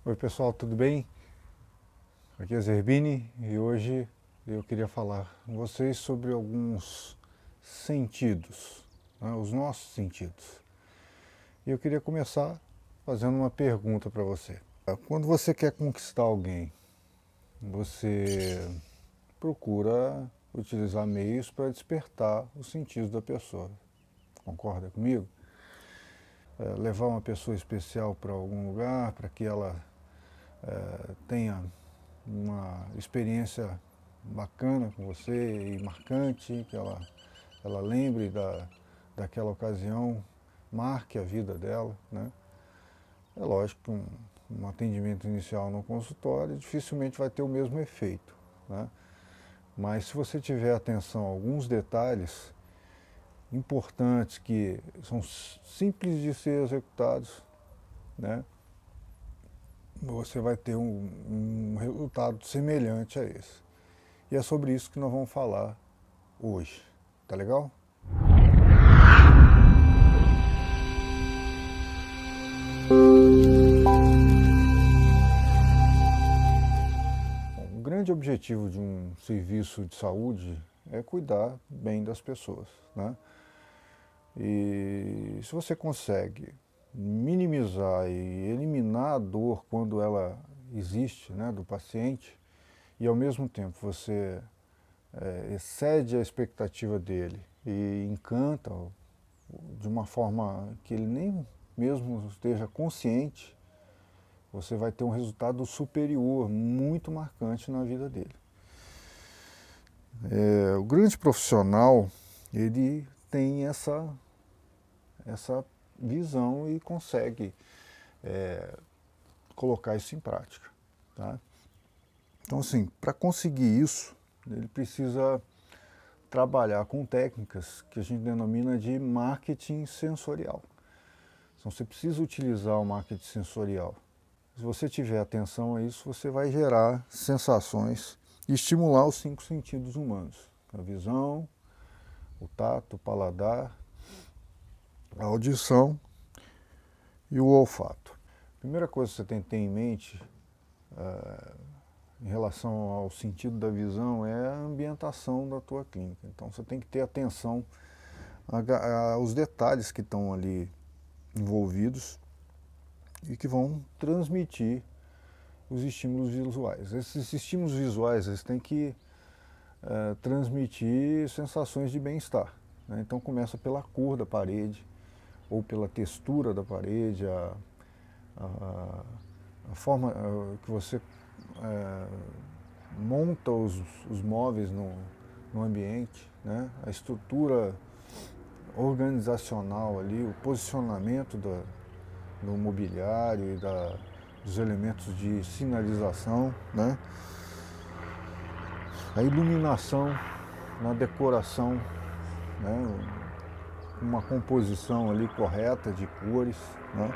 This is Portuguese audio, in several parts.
Oi pessoal, tudo bem? Aqui é Zerbini e hoje eu queria falar com vocês sobre alguns sentidos, né, os nossos sentidos. E eu queria começar fazendo uma pergunta para você. Quando você quer conquistar alguém, você procura utilizar meios para despertar os sentidos da pessoa. Concorda comigo? Levar uma pessoa especial para algum lugar, para que ela tenha uma experiência bacana com você e marcante, que ela lembre daquela ocasião, marque a vida dela, né? É lógico que um atendimento inicial no consultório dificilmente vai ter o mesmo efeito, né? Mas se você tiver atenção a alguns detalhes importantes que são simples de ser executados, né? Você vai ter um resultado semelhante a esse. E é sobre isso que nós vamos falar hoje. Tá legal? Bom, o grande objetivo de um serviço de saúde é cuidar bem das pessoas, né? E se você consegue minimizar e eliminar a dor quando ela existe, né, do paciente, e ao mesmo tempo você excede a expectativa dele e encanta de uma forma que ele nem mesmo esteja consciente, você vai ter um resultado superior, muito marcante na vida dele. O grande profissional, ele tem essa visão e consegue colocar isso em prática, tá? Então, assim, para conseguir isso, ele precisa trabalhar com técnicas que a gente denomina de marketing sensorial. Então, você precisa utilizar o marketing sensorial. Se você tiver atenção a isso, você vai gerar sensações e estimular os 5 sentidos humanos: a visão, o tato, o paladar, a audição e o olfato. A primeira coisa que você tem que ter em mente em relação ao sentido da visão é a ambientação da tua clínica. Então você tem que ter atenção aos detalhes que estão ali envolvidos e que vão transmitir os estímulos visuais. Esses estímulos visuais eles têm que transmitir sensações de bem-estar, né? Então começa pela cor da parede, ou pela textura da parede, a, a forma que você monta os móveis no ambiente, né? A estrutura organizacional ali, o posicionamento do mobiliário e dos elementos de sinalização, né? A iluminação na decoração, né? Uma composição ali correta de cores, né?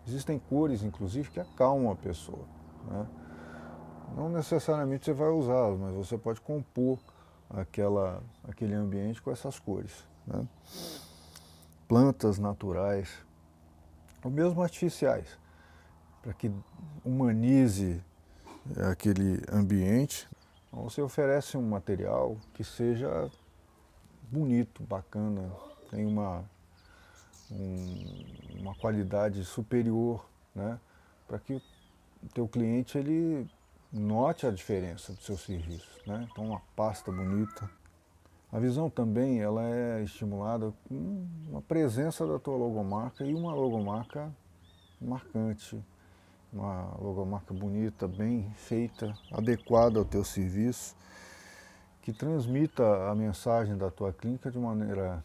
Existem cores, inclusive, que acalmam a pessoa, né? Não necessariamente você vai usá-las, mas você pode compor aquele ambiente com essas cores, né? Plantas naturais, ou mesmo artificiais, para que humanize aquele ambiente. Então, você oferece um material que seja bonito, bacana, tem uma qualidade superior, né? Para que o teu cliente ele note a diferença do seu serviço, né? Então uma pasta bonita. A visão também ela é estimulada com uma presença da tua logomarca e uma logomarca marcante, uma logomarca bonita, bem feita, adequada ao teu serviço, que transmita a mensagem da tua clínica de maneira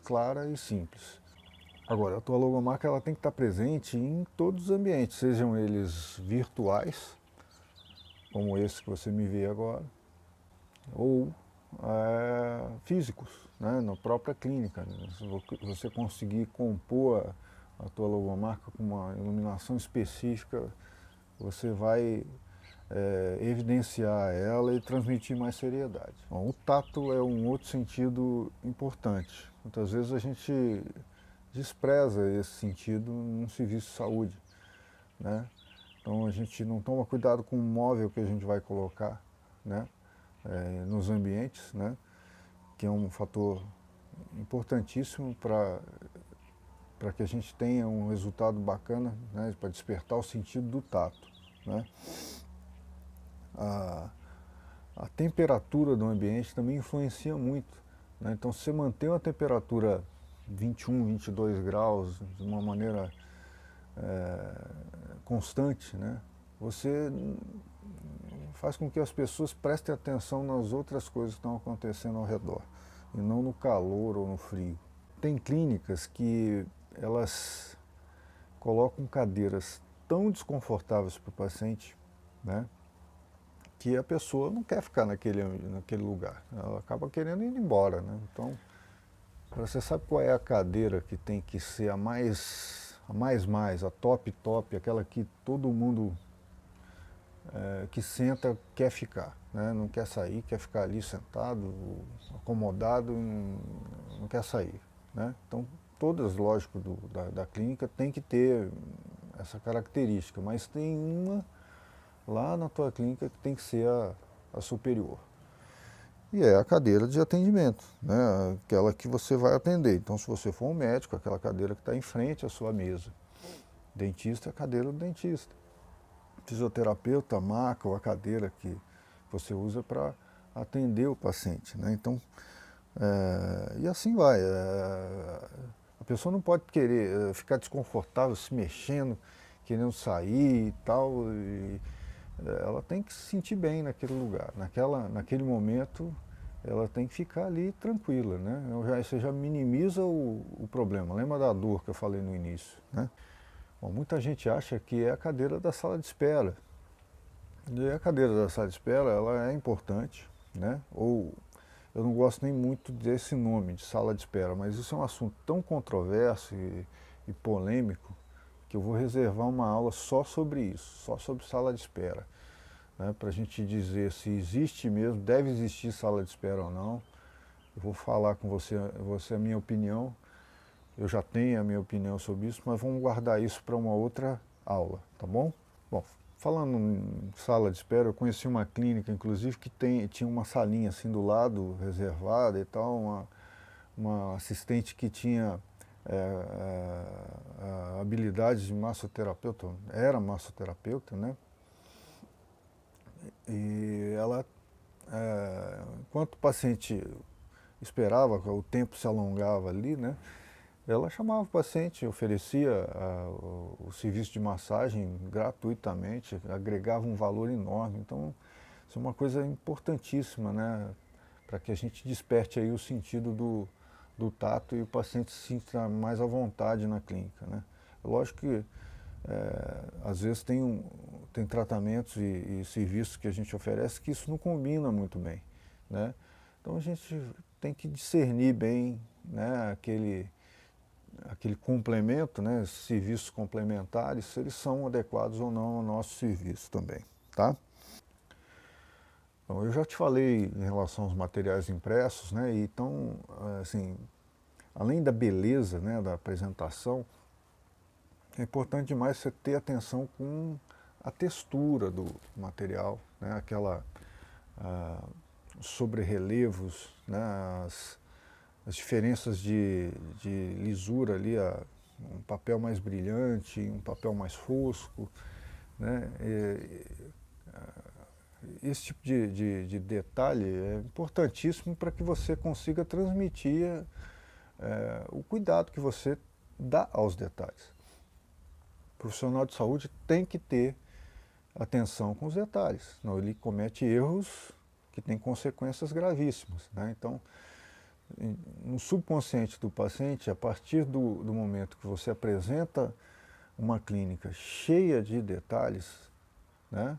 clara e simples. Agora, a tua logomarca ela tem que estar presente em todos os ambientes, sejam eles virtuais, como esse que você me vê agora, ou físicos, né, na própria clínica. Se você conseguir compor a tua logomarca com uma iluminação específica, você vai evidenciar ela e transmitir mais seriedade. Bom, o tato é um outro sentido importante. Muitas vezes a gente despreza esse sentido num serviço de saúde, né? Então a gente não toma cuidado com o móvel que a gente vai colocar, né, nos ambientes, né, que é um fator importantíssimo para que a gente tenha um resultado bacana, né, para despertar o sentido do tato, né. A temperatura do ambiente também influencia muito, né. Então, se você manter uma temperatura 21, 22 graus de uma maneira constante, né, você faz com que as pessoas prestem atenção nas outras coisas que estão acontecendo ao redor, e não no calor ou no frio. Tem clínicas que elas colocam cadeiras tão desconfortáveis para o paciente, né, que a pessoa não quer ficar naquele lugar, ela acaba querendo ir embora, né? Então, você sabe qual é a cadeira que tem que ser a top, aquela que todo mundo que senta quer ficar, né? Não quer sair, quer ficar ali sentado, acomodado, não quer sair, né? Então, todas, lógico, da clínica tem que ter essa característica, mas tem uma lá na tua clínica que tem que ser a superior. E é a cadeira de atendimento, né? Aquela que você vai atender. Então, se você for um médico, aquela cadeira que está em frente à sua mesa. Dentista, a cadeira do dentista. Fisioterapeuta, a maca ou a cadeira que você usa para atender o paciente, né? Então, e assim vai. A pessoa não pode querer ficar desconfortável, se mexendo, querendo sair e tal. Ela tem que se sentir bem naquele lugar, naquele momento ela tem que ficar ali tranquila, né? Você já minimiza o problema. Lembra da dor que eu falei no início, né? Bom, muita gente acha que é a cadeira da sala de espera. E a cadeira da sala de espera, ela é importante, né? Ou eu não gosto nem muito desse nome de sala de espera, mas isso é um assunto tão controverso e polêmico que eu vou reservar uma aula só sobre isso, só sobre sala de espera, né, para a gente dizer se existe mesmo, deve existir sala de espera ou não. Eu vou falar com você a minha opinião, eu já tenho a minha opinião sobre isso, mas vamos guardar isso para uma outra aula, tá bom? Bom, falando em sala de espera, eu conheci uma clínica, inclusive, que tinha uma salinha assim do lado, reservada e tal, uma assistente que tinha habilidades de massoterapeuta, era massoterapeuta, né? E ela, enquanto o paciente esperava, o tempo se alongava ali, né? Ela chamava o paciente, oferecia o serviço de massagem gratuitamente, agregava um valor enorme. Então, isso é uma coisa importantíssima, né? Para que a gente desperte aí o sentido do tato e o paciente se sinta mais à vontade na clínica, né? Lógico que às vezes tem tratamentos e serviços que a gente oferece que isso não combina muito bem, né? Então a gente tem que discernir bem, né, aquele complemento, né, serviços complementares, se eles são adequados ou não ao nosso serviço também, tá? Bom, eu já te falei em relação aos materiais impressos, né, então, assim, além da beleza, né, da apresentação, é importante demais você ter atenção com a textura do material, né, sobre-relevos, né, as diferenças de lisura ali, um papel mais brilhante, um papel mais fosco, né, esse tipo de detalhe é importantíssimo para que você consiga transmitir o cuidado que você dá aos detalhes. O profissional de saúde tem que ter atenção com os detalhes, senão ele comete erros que têm consequências gravíssimas, né? Então, no subconsciente do paciente, a partir do momento que você apresenta uma clínica cheia de detalhes, né,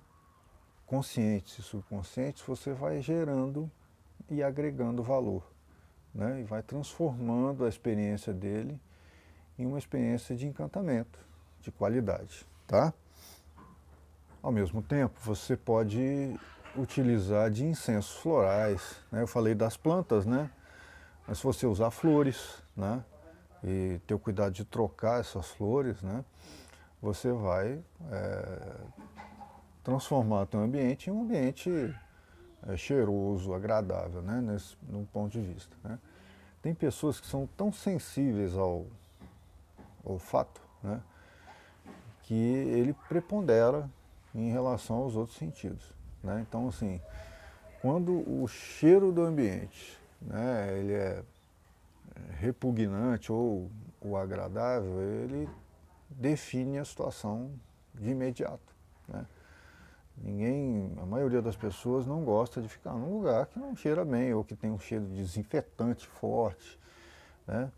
conscientes e subconscientes, você vai gerando e agregando valor, né, e vai transformando a experiência dele em uma experiência de encantamento, de qualidade, tá? Ao mesmo tempo, você pode utilizar de incensos florais, né? Eu falei das plantas, né? Mas se você usar flores, né, e ter o cuidado de trocar essas flores, né, você vai transformar teu ambiente em um ambiente cheiroso, agradável, né, num ponto de vista, né. Tem pessoas que são tão sensíveis ao olfato, né, que ele prepondera em relação aos outros sentidos, né. Então, assim, quando o cheiro do ambiente, né, ele é repugnante ou o agradável, ele define a situação de imediato, né. A maioria das pessoas não gosta de ficar num lugar que não cheira bem ou que tem um cheiro de desinfetante forte, né.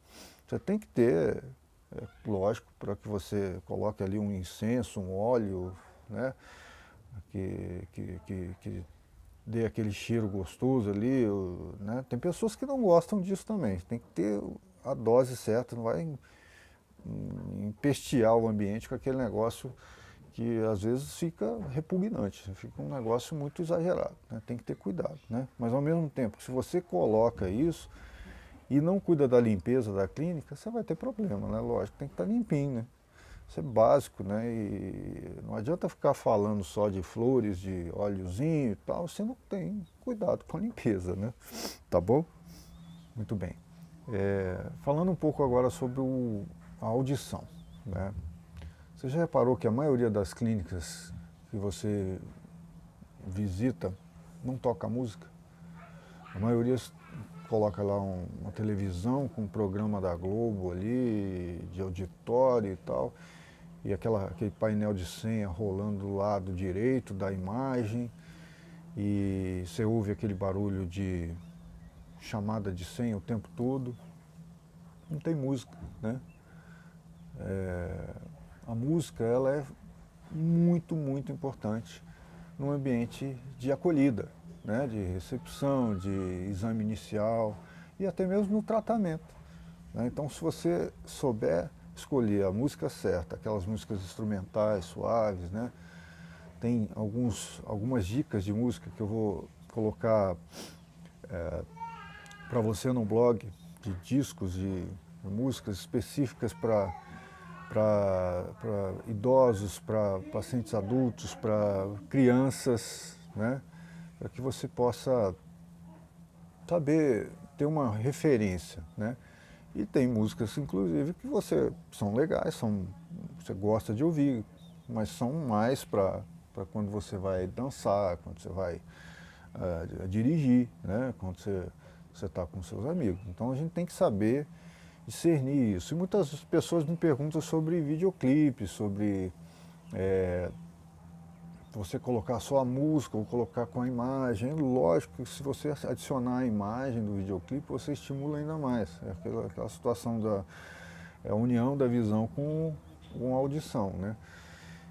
Você tem que ter, lógico, para que você coloque ali um incenso, um óleo, né, que dê aquele cheiro gostoso ali, né. Tem pessoas que não gostam disso também, tem que ter a dose certa, não vai empestear o ambiente com aquele negócio que às vezes fica repugnante, fica um negócio muito exagerado, né? Tem que ter cuidado, né? Mas ao mesmo tempo, se você coloca isso e não cuida da limpeza da clínica, você vai ter problema, né? Lógico, tem que estar limpinho, né? Isso é básico, né? E não adianta ficar falando só de flores, de óleozinho e tal, se não tem cuidado com a limpeza, né? Tá bom? Muito bem. Falando um pouco agora sobre a audição, né? Você já reparou que a maioria das clínicas que você visita não toca música? A maioria coloca lá uma televisão com um programa da Globo ali, de auditório e tal, e aquele painel de senha rolando do lado direito da imagem, e você ouve aquele barulho de chamada de senha o tempo todo. Não tem música, né? A música, ela é muito, muito importante num ambiente de acolhida, né, de recepção, de exame inicial e até mesmo no tratamento, né. Então, se você souber escolher a música certa, aquelas músicas instrumentais, suaves, né, tem algumas dicas de música que eu vou colocar para você no blog, de discos de músicas específicas para idosos, para pacientes adultos, para crianças, né? Para que você possa saber, ter uma referência, né? E tem músicas, inclusive, que são legais, você gosta de ouvir, mas são mais para quando você vai dançar, quando você vai dirigir, né? Quando você está com seus amigos. Então a gente tem que saber discernir isso. E muitas pessoas me perguntam sobre videoclipe, sobre você colocar só a música ou colocar com a imagem. Lógico que se você adicionar a imagem do videoclipe, você estimula ainda mais. É aquela situação da união da visão com a audição, né?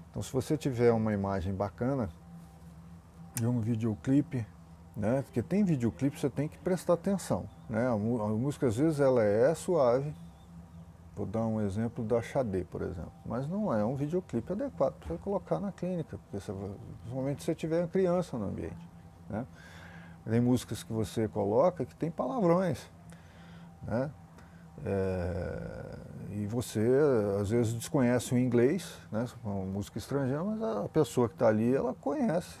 Então, se você tiver uma imagem bacana de um videoclipe, né? Porque tem videoclipe, você tem que prestar atenção, né? A música às vezes ela é suave. Vou dar um exemplo da Xadê, por exemplo, mas não é um videoclipe adequado para você colocar na clínica, porque principalmente se você tiver uma criança no ambiente, né? Tem músicas que você coloca que tem palavrões, né? E você às vezes desconhece o inglês, né? Uma música estrangeira, mas a pessoa que está ali, ela conhece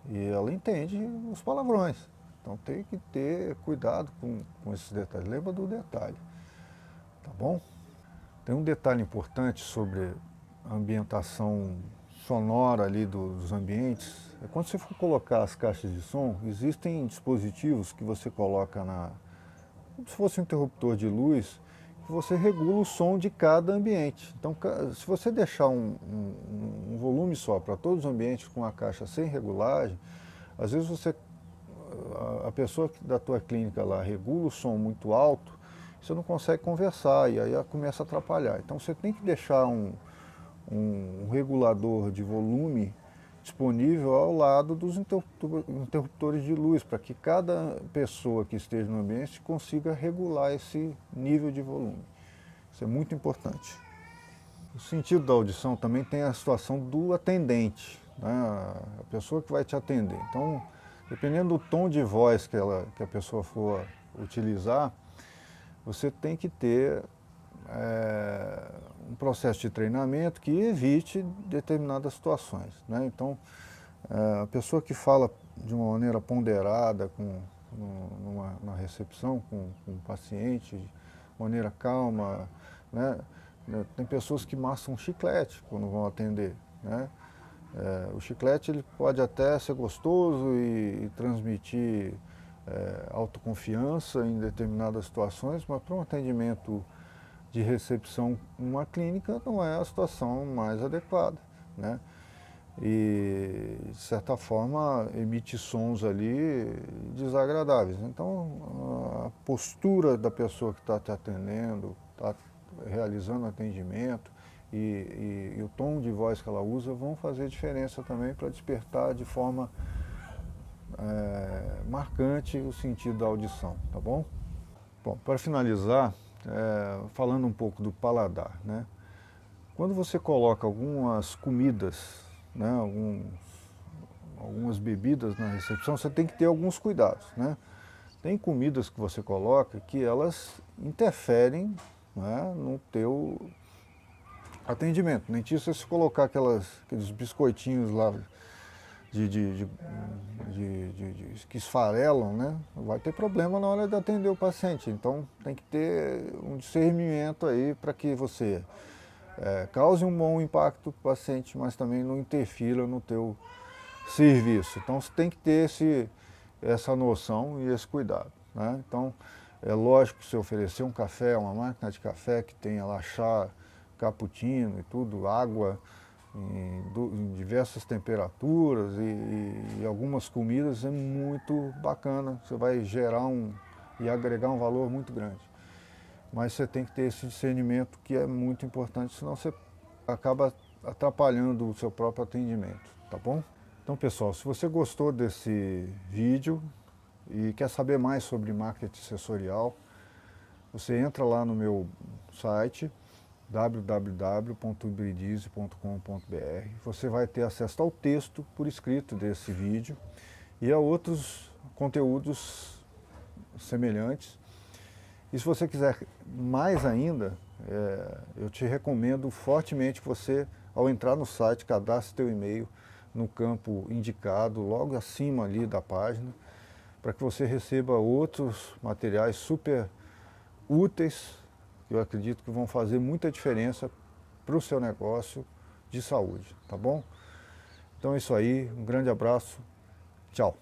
e ela entende os palavrões. Então tem que ter cuidado com esses detalhes. Lembra do detalhe, tá bom? Tem um detalhe importante sobre a ambientação sonora ali dos ambientes. É quando você for colocar as caixas de som, existem dispositivos que você coloca como se fosse um interruptor de luz, que você regula o som de cada ambiente. Então, se você deixar um volume só para todos os ambientes com a caixa sem regulagem, às vezes a pessoa da tua clínica lá regula o som muito alto, você não consegue conversar e aí ela começa a atrapalhar. Então você tem que deixar um regulador de volume disponível ao lado dos interruptores de luz, para que cada pessoa que esteja no ambiente consiga regular esse nível de volume. Isso é muito importante. O sentido da audição também tem a situação do atendente, né? A pessoa que vai te atender. Então, dependendo do tom de voz que a pessoa for utilizar, você tem que ter um processo de treinamento que evite determinadas situações, né? Então, A pessoa que fala de uma maneira ponderada, na recepção com o paciente, de maneira calma, né? Tem pessoas que maçam chiclete quando vão atender, né? O chiclete ele pode até ser gostoso e transmitir autoconfiança em determinadas situações, mas para um atendimento de recepção numa clínica não é a situação mais adequada, né? E, de certa forma, emite sons ali desagradáveis. Então, a postura da pessoa que está te atendendo, está realizando atendimento e o tom de voz que ela usa vão fazer diferença também para despertar de forma marcante o sentido da audição, tá bom? Bom, para finalizar, falando um pouco do paladar, né? Quando você coloca algumas comidas, né, algumas bebidas na recepção, você tem que ter alguns cuidados, né? Tem comidas que você coloca que elas interferem, né, no teu atendimento. Nem se você colocar aqueles biscoitinhos lá que esfarelam, né, vai ter problema na hora de atender o paciente. Então tem que ter um discernimento aí para que você cause um bom impacto para o paciente, mas também não interfira no teu serviço. Então você tem que ter essa noção e esse cuidado, né? Então é lógico que se oferecer um café, uma máquina de café que tenha lá chá, cappuccino e tudo, água em diversas temperaturas e algumas comidas é muito bacana, você vai gerar e agregar um valor muito grande. Mas você tem que ter esse discernimento que é muito importante, senão você acaba atrapalhando o seu próprio atendimento, tá bom? Então, pessoal, se você gostou desse vídeo e quer saber mais sobre marketing sensorial, você entra lá no meu site www.hibridize.com.br. Você vai ter acesso ao texto por escrito desse vídeo e a outros conteúdos semelhantes. E se você quiser mais ainda, eu te recomendo fortemente que você, ao entrar no site, cadastre seu e-mail no campo indicado, logo acima ali da página, para que você receba outros materiais super úteis, que eu acredito que vão fazer muita diferença para o seu negócio de saúde, tá bom? Então é isso aí, um grande abraço, tchau!